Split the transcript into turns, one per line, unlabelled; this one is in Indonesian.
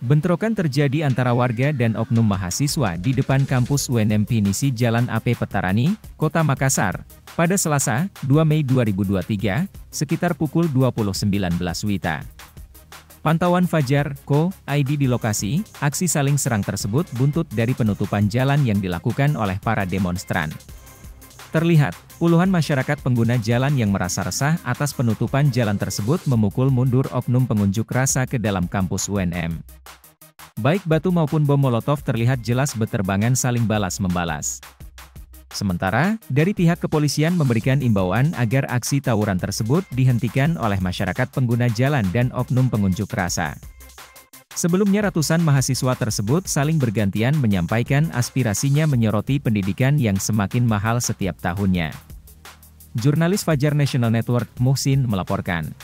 Bentrokan terjadi antara warga dan oknum mahasiswa di depan kampus UNM Pinisi Jalan AP Petarani, Kota Makassar, pada Selasa, 2 Mei 2023, sekitar pukul 20.19 WITA. Pantauan Fajar, Co. ID di lokasi, aksi saling serang tersebut buntut dari penutupan jalan yang dilakukan oleh para demonstran. Terlihat, puluhan masyarakat pengguna jalan yang merasa resah atas penutupan jalan tersebut memukul mundur oknum pengunjuk rasa ke dalam kampus UNM. Baik batu maupun bom molotov terlihat jelas beterbangan saling balas-membalas. Sementara, dari pihak kepolisian memberikan imbauan agar aksi tawuran tersebut dihentikan oleh masyarakat pengguna jalan dan oknum pengunjuk rasa. Sebelumnya ratusan mahasiswa tersebut saling bergantian menyampaikan aspirasinya menyoroti pendidikan yang semakin mahal setiap tahunnya. Jurnalis Fajar National Network, Muhsin, melaporkan.